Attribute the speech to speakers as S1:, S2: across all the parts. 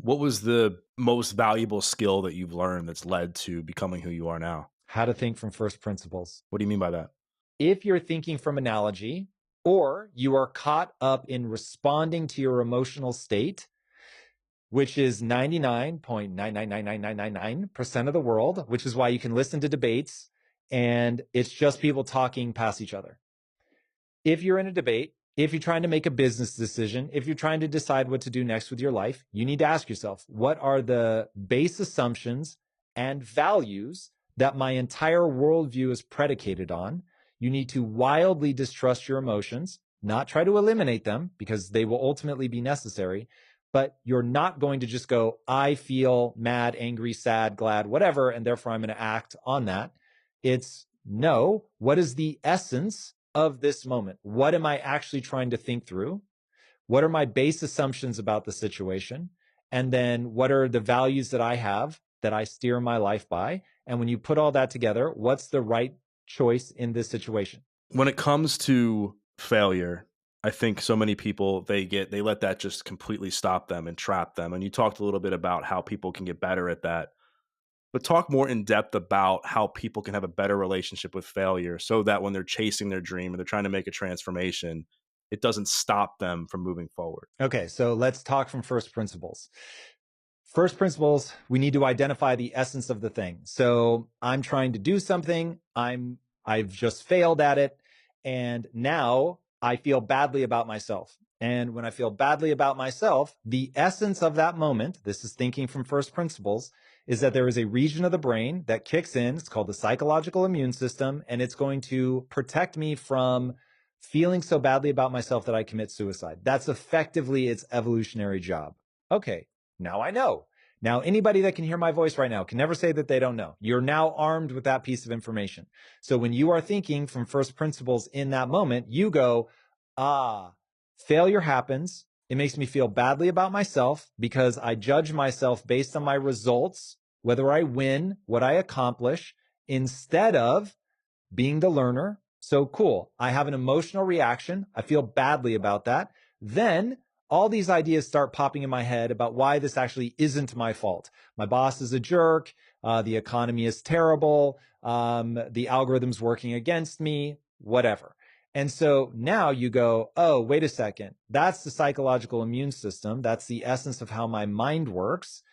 S1: What was the most valuable skill that you've learned that's led to becoming who you are now?
S2: How to think from first principles.
S1: What do you mean by that?
S2: If you're thinking from analogy, or you are caught up in responding to your emotional state, which is 99.9999999% of the world, which is why you can listen to debates and it's just people talking past each other. If you're in a debate, if you're trying to make a business decision, if you're trying to decide what to do next with your life, you need to ask yourself, what are the base assumptions and values that my entire worldview is predicated on? You need to wildly distrust your emotions, not try to eliminate them because they will ultimately be necessary, but you're not going to just go, I feel mad, angry, sad, glad, whatever, and therefore I'm going to act on that. It's no, what is the essence of this moment? What am I actually trying to think through? What are my base assumptions about the situation? And then what are the values that I have that I steer my life by? And when you put all that together, what's the right choice in this situation?
S1: When it comes to failure, I think so many people they let that just completely stop them and trap them. And you talked a little bit about how people can get better at that. But talk more in depth about how people can have a better relationship with failure so that when they're chasing their dream or they're trying to make a transformation, it doesn't stop them from moving forward.
S2: Okay, so let's talk from first principles. First principles, we need to identify the essence of the thing. So I'm trying to do something, I've just failed at it, and now I feel badly about myself. And when I feel badly about myself, the essence of that moment, this is thinking from first principles, is that there is a region of the brain that kicks in. It's called the psychological immune system, and it's going to protect me from feeling so badly about myself that I commit suicide. That's effectively its evolutionary job. Okay, now I know. Now, anybody that can hear my voice right now can never say that they don't know. You're now armed with that piece of information. So when you are thinking from first principles in that moment, you go, failure happens. It makes me feel badly about myself because I judge myself based on my results, whether I win, what I accomplish, instead of being the learner. So cool. I have an emotional reaction. I feel badly about that. Then all these ideas start popping in my head about why this actually isn't my fault. My boss is a jerk. The economy is terrible. The algorithm's working against me, whatever. And so now you go, oh, wait a second. That's the psychological immune system. That's the essence of how my mind works.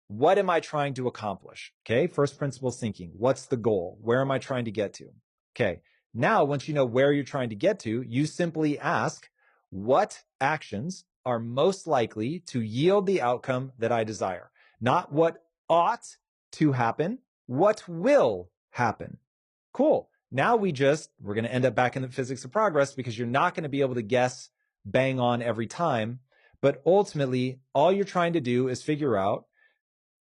S2: What am I trying to accomplish? Okay. First principles thinking. What's the goal? Where am I trying to get to? Okay. Now, once you know where you're trying to get to, you simply ask, what actions are most likely to yield the outcome that I desire? Not what ought to happen, what will happen. Cool. Now we're going to end up back in the physics of progress because you're not going to be able to guess bang on every time. But ultimately, all you're trying to do is figure out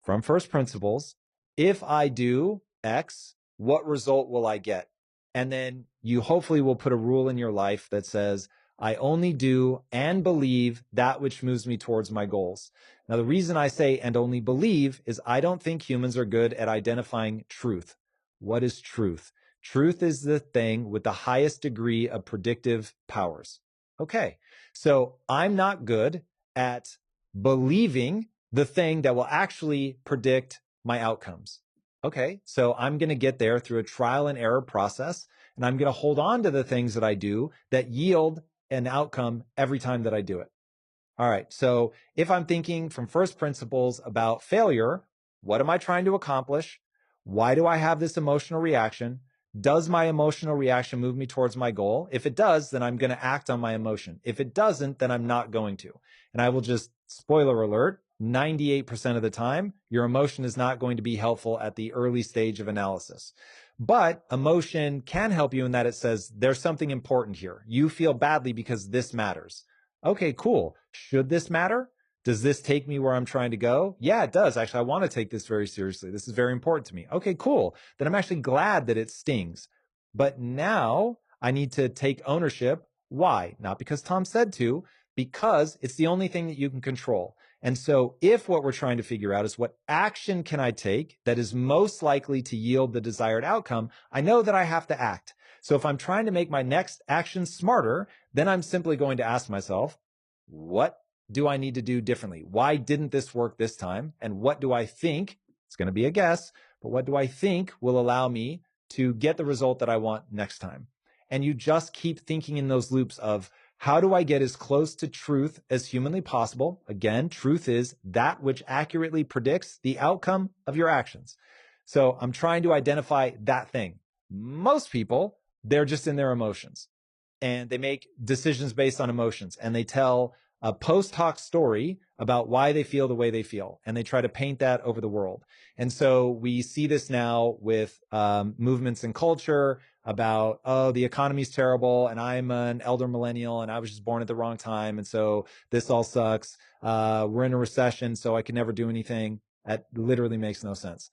S2: from first principles, if I do X, what result will I get? And then you hopefully will put a rule in your life that says, I only do and believe that which moves me towards my goals. Now, the reason I say and only believe is I don't think humans are good at identifying truth. What is truth? Truth is the thing with the highest degree of predictive powers. Okay, so I'm not good at believing the thing that will actually predict my outcomes. Okay, so I'm going to get there through a trial and error process, and I'm going to hold on to the things that I do that yield an outcome every time that I do it. All right, so if I'm thinking from first principles about failure, what am I trying to accomplish? Why do I have this emotional reaction? Does my emotional reaction move me towards my goal? If it does, then I'm going to act on my emotion. If it doesn't, then I'm not going to. And I will just, spoiler alert, 98% of the time, your emotion is not going to be helpful at the early stage of analysis. But emotion can help you in that it says, there's something important here. You feel badly because this matters. Okay, cool. Should this matter? Does this take me where I'm trying to go? Yeah, it does. Actually, I want to take this very seriously. This is very important to me. Okay, cool. Then I'm actually glad that it stings. But now I need to take ownership. Why? Not because Tom said to, because it's the only thing that you can control. And so if what we're trying to figure out is what action can I take that is most likely to yield the desired outcome, I know that I have to act. So if I'm trying to make my next action smarter, then I'm simply going to ask myself, what do I need to do differently? Why didn't this work this time? And what do I think, it's going to be a guess, but what do I think will allow me to get the result that I want next time? And you just keep thinking in those loops of, how do I get as close to truth as humanly possible? Again, truth is that which accurately predicts the outcome of your actions. So I'm trying to identify that thing. Most people, they're just in their emotions and they make decisions based on emotions, and they tell a post hoc story about why they feel the way they feel, and they try to paint that over the world. And so we see this now with movements in culture about, oh, the economy's terrible, and I'm an elder millennial, and I was just born at the wrong time, and so this all sucks. We're in a recession, so I can never do anything. That literally makes no sense.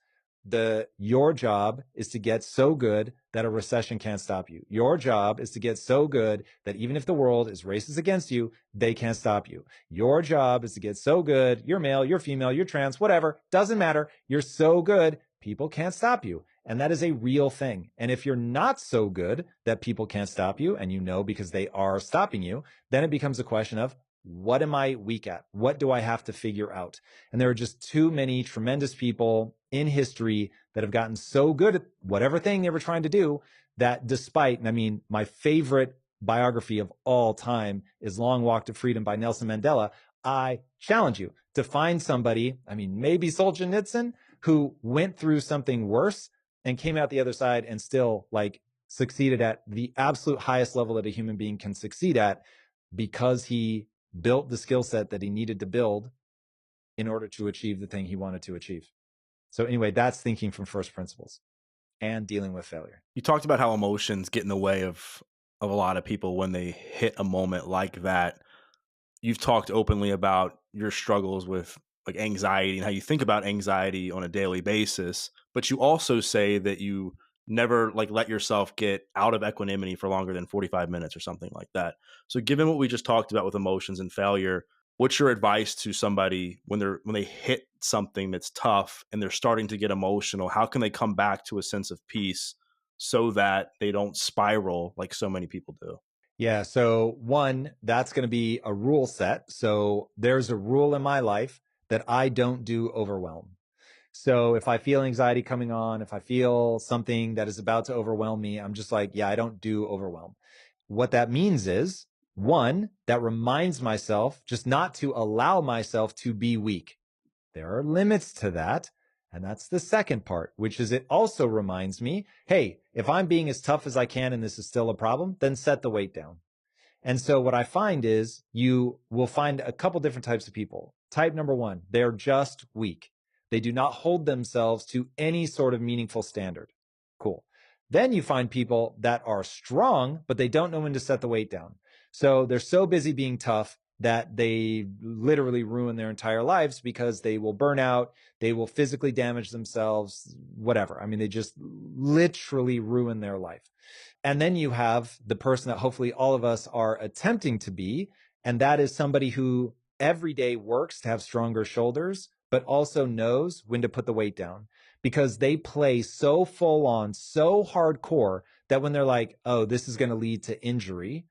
S2: Your job is to get so good that a recession can't stop you. Your job is to get so good that even if the world is racist against you, they can't stop you. Your job is to get so good, you're male, you're female, you're trans, whatever, doesn't matter. You're so good, people can't stop you. And that is a real thing. And if you're not so good that people can't stop you, and you know because they are stopping you, then it becomes a question of, what am I weak at? What do I have to figure out? And there are just too many tremendous people in history that have gotten so good at whatever thing they were trying to do that despite, and I mean, my favorite biography of all time is Long Walk to Freedom by Nelson Mandela. I challenge you to find somebody, I mean, maybe Solzhenitsyn, who went through something worse and came out the other side and still like succeeded at the absolute highest level that a human being can succeed at, because he built the skill set that he needed to build in order to achieve the thing he wanted to achieve. So anyway, that's thinking from first principles and dealing with failure.
S1: You talked about how emotions get in the way of a lot of people when they hit a moment like that. You've talked openly about your struggles with like anxiety and how you think about anxiety on a daily basis, but you also say that you never like let yourself get out of equanimity for longer than 45 minutes or something like that. So given what we just talked about with emotions and failure, what's your advice to somebody when they hit something that's tough and they're starting to get emotional? How can they come back to a sense of peace so that they don't spiral like so many people do?
S2: Yeah. So one, that's going to be a rule set. So there's a rule in my life that I don't do overwhelm. So if I feel anxiety coming on, if I feel something that is about to overwhelm me, I'm just like, yeah, I don't do overwhelm. What that means is, one, that reminds myself just not to allow myself to be weak. There are limits to that. And that's the second part, which is it also reminds me, hey, if I'm being as tough as I can and this is still a problem, then set the weight down. And so what I find is you will find a couple different types of people. Type number one, they're just weak. They do not hold themselves to any sort of meaningful standard. Cool. Then you find people that are strong, but they don't know when to set the weight down. So they're so busy being tough that they literally ruin their entire lives because they will burn out, they will physically damage themselves, whatever. I mean, they just literally ruin their life. And then you have the person that hopefully all of us are attempting to be, and that is somebody who every day works to have stronger shoulders, but also knows when to put the weight down, because they play so full on, so hardcore that when they're like, oh, this is going to lead to injury,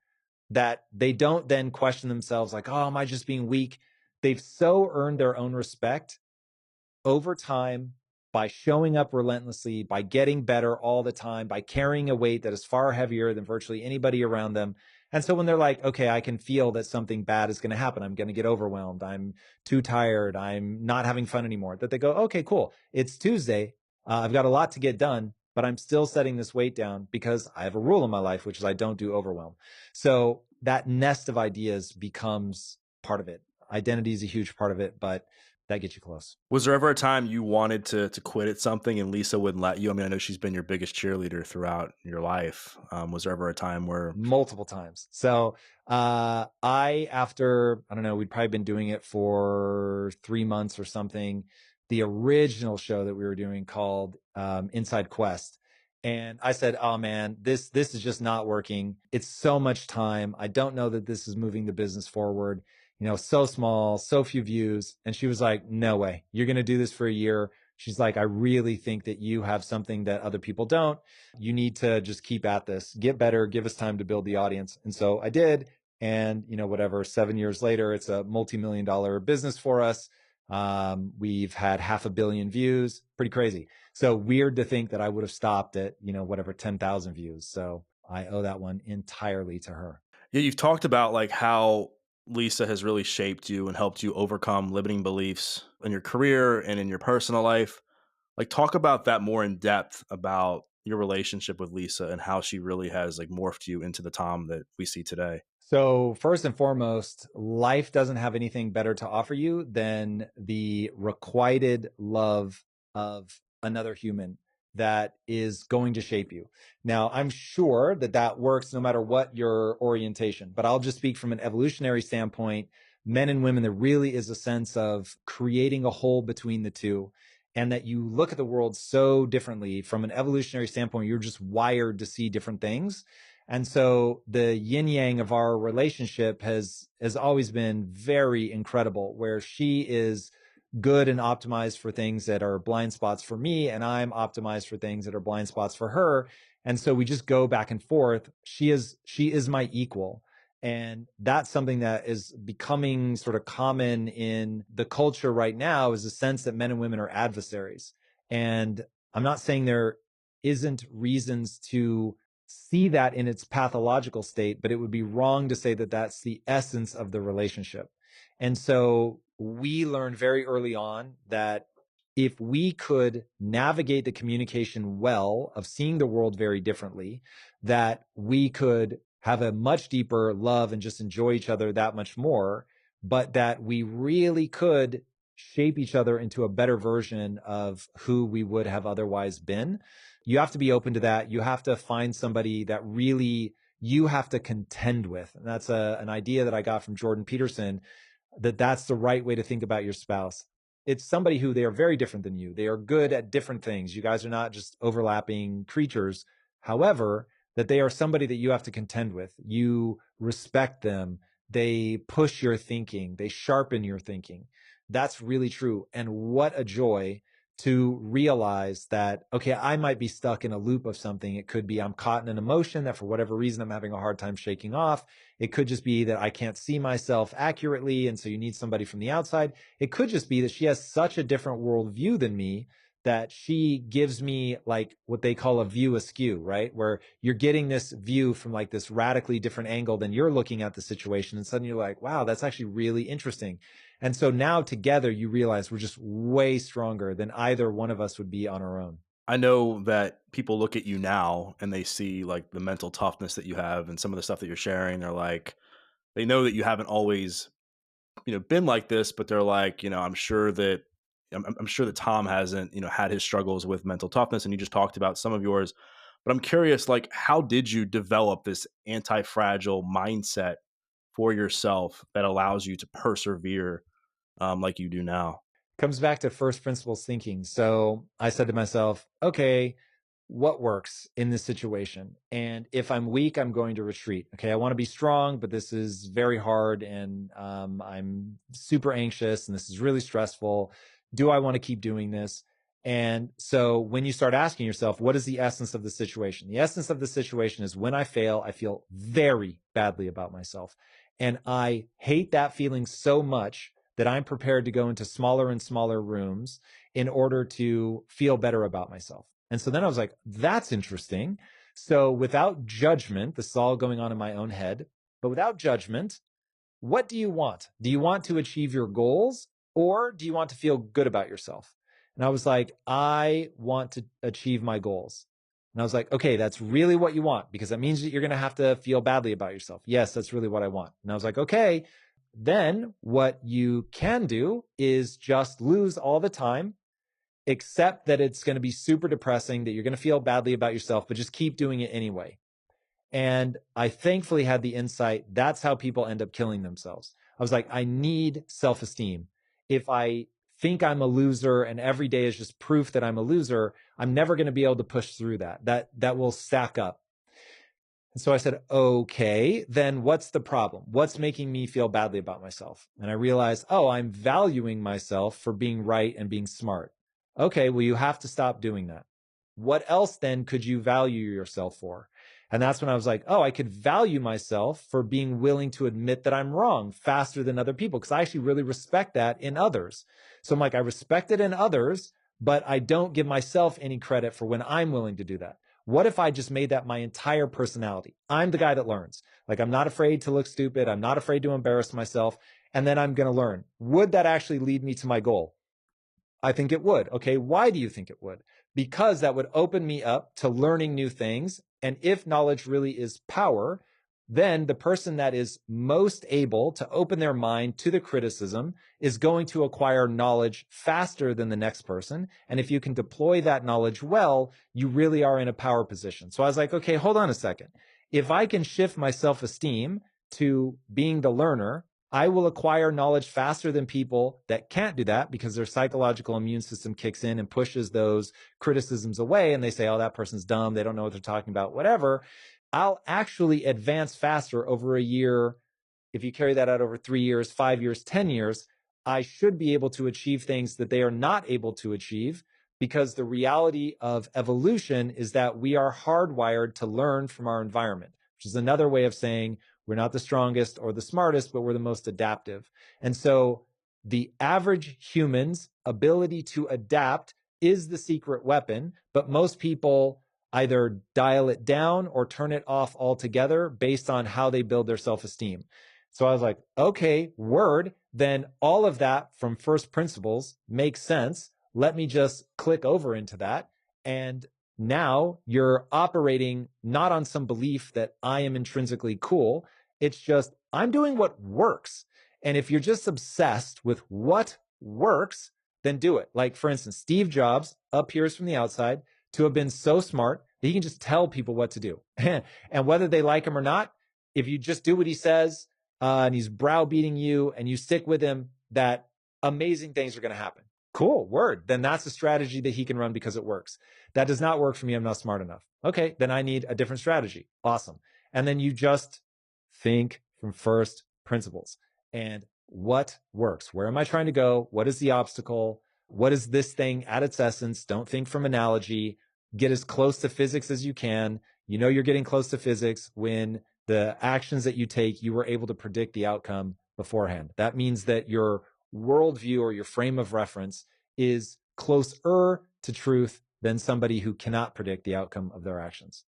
S2: that they don't then question themselves like, oh, am I just being weak? They've so earned their own respect over time by showing up relentlessly, by getting better all the time, by carrying a weight that is far heavier than virtually anybody around them. And so when they're like, okay, I can feel that something bad is going to happen. I'm going to get overwhelmed. I'm too tired. I'm not having fun anymore. That they go, okay, cool. It's Tuesday. I've got a lot to get done, but I'm still setting this weight down because I have a rule in my life, which is I don't do overwhelm. So that nest of ideas becomes part of it. Identity is a huge part of it, but that gets you close.
S1: Was there ever a time you wanted to quit at something and Lisa wouldn't let you? I mean, I know she's been your biggest cheerleader throughout your life. Was there ever a time where
S2: Multiple times. So after, I don't know, we'd probably been doing it for 3 months or something, the original show that we were doing called Inside Quest. And I said, oh man, this is just not working. It's so much time. I don't know that this is moving the business forward. So small, so few views. And she was like, no way. You're going to do this for a year. She's like, I really think that you have something that other people don't. You need to just keep at this, get better, give us time to build the audience. And so I did. And, whatever, 7 years later, it's a multi-million-dollar business for us. We've had 500 million views, pretty crazy. So weird to think that I would have stopped at, whatever, 10,000 views. So I owe that one entirely to her.
S1: Yeah, you've talked about like how Lisa has really shaped you and helped you overcome limiting beliefs in your career and in your personal life. Like talk about that more in depth about your relationship with Lisa and how she really has like morphed you into the Tom that we see today.
S2: So, first and foremost, life doesn't have anything better to offer you than the requited love of another human that is going to shape you. Now, I'm sure that that works no matter what your orientation, but I'll just speak from an evolutionary standpoint. Men and women, there really is a sense of creating a hole between the two, and that you look at the world so differently from an evolutionary standpoint. You're just wired to see different things. And so the yin yang of our relationship has always been very incredible, where she is good and optimized for things that are blind spots for me, and I'm optimized for things that are blind spots for her. And so we just go back and forth. She is my equal. And that's something that is becoming sort of common in the culture right now, is the sense that men and women are adversaries. And I'm not saying there isn't reasons to see that in its pathological state, but it would be wrong to say that that's the essence of the relationship. And so we learned very early on that if we could navigate the communication well of seeing the world very differently, that we could have a much deeper love and just enjoy each other that much more, but that we really could shape each other into a better version of who we would have otherwise been. You have to be open to that. You have to find somebody that really you have to contend with. And that's an idea that I got from Jordan Peterson, that that's the right way to think about your spouse. It's somebody who they are very different than you. They are good at different things. You guys are not just overlapping creatures. However, that they are somebody that you have to contend with. You respect them. They push your thinking. They sharpen your thinking. That's really true. And what a joy to realize that, okay, I might be stuck in a loop of something. It could be I'm caught in an emotion that for whatever reason I'm having a hard time shaking off. It could just be that I can't see myself accurately, and so you need somebody from the outside. It could just be that she has such a different worldview than me that she gives me like what they call a view askew, right? Where you're getting this view from like this radically different angle than you're looking at the situation. And suddenly you're like, wow, that's actually really interesting. And so now together you realize we're just way stronger than either one of us would be on our own.
S1: I know that people look at you now and they see like the mental toughness that you have and some of the stuff that you're sharing. They're like, they know that you haven't always, been like this, but they're like, I'm sure that Tom hasn't, had his struggles with mental toughness, and you just talked about some of yours. But I'm curious, like, how did you develop this anti-fragile mindset for yourself that allows you to persevere like you do now?
S2: Comes back to first principles thinking. So I said to myself, okay, what works in this situation? And if I'm weak, I'm going to retreat. Okay, I want to be strong, but this is very hard, and I'm super anxious, and this is really stressful. Do I want to keep doing this? And so when you start asking yourself, what is the essence of the situation? The essence of the situation is when I fail, I feel very badly about myself. And I hate that feeling so much that I'm prepared to go into smaller and smaller rooms in order to feel better about myself. And so then I was like, that's interesting. So without judgment, this is all going on in my own head, but without judgment, what do you want? Do you want to achieve your goals, or do you want to feel good about yourself? And I was like, I want to achieve my goals. And I was like, okay, that's really what you want, because that means that you're going to have to feel badly about yourself. Yes, that's really what I want. And I was like, okay, then what you can do is just lose all the time, accept that it's going to be super depressing, that you're going to feel badly about yourself, but just keep doing it anyway. And I thankfully had the insight that's how people end up killing themselves. I was like, I need self-esteem. If I think I'm a loser and every day is just proof that I'm a loser, I'm never going to be able to push through that. That will stack up. And so I said, okay, then what's the problem? What's making me feel badly about myself? And I realized, oh, I'm valuing myself for being right and being smart. Okay, well, you have to stop doing that. What else then could you value yourself for? And that's when I was like, oh, I could value myself for being willing to admit that I'm wrong faster than other people, because I actually really respect that in others. So I'm like, I respect it in others, but I don't give myself any credit for when I'm willing to do that. What if I just made that my entire personality? I'm the guy that learns. Like, I'm not afraid to look stupid. I'm not afraid to embarrass myself. And then I'm going to learn. Would that actually lead me to my goal? I think it would. Okay. Why do you think it would? Because that would open me up to learning new things. And if knowledge really is power, then the person that is most able to open their mind to the criticism is going to acquire knowledge faster than the next person. And if you can deploy that knowledge well, you really are in a power position. So I was like, okay, hold on a second. If I can shift my self-esteem to being the learner, I will acquire knowledge faster than people that can't do that, because their psychological immune system kicks in and pushes those criticisms away. And they say, oh, that person's dumb. They don't know what they're talking about, whatever. I'll actually advance faster over a year. If you carry that out over 3 years, 5 years, 10 years, I should be able to achieve things that they are not able to achieve, because the reality of evolution is that we are hardwired to learn from our environment, which is another way of saying we're not the strongest or the smartest, but we're the most adaptive. And so the average human's ability to adapt is the secret weapon, but most people either dial it down or turn it off altogether based on how they build their self-esteem. So I was like, okay, word, then all of that from first principles makes sense. Let me just click over into that. And now you're operating not on some belief that I am intrinsically cool. It's just, I'm doing what works. And if you're just obsessed with what works, then do it. Like, for instance, Steve Jobs appears from the outside to have been so smart that he can just tell people what to do. And whether they like him or not, if you just do what he says, and he's browbeating you and you stick with him, that amazing things are going to happen. Cool, word. Then that's a strategy that he can run because it works. That does not work for me. I'm not smart enough. Okay, then I need a different strategy. Awesome. And then you just think from first principles. And what works? Where am I trying to go? What is the obstacle? What is this thing at its essence? Don't think from analogy. Get as close to physics as you can. You know you're getting close to physics when the actions that you take, you were able to predict the outcome beforehand. That means that your worldview or your frame of reference is closer to truth than somebody who cannot predict the outcome of their actions.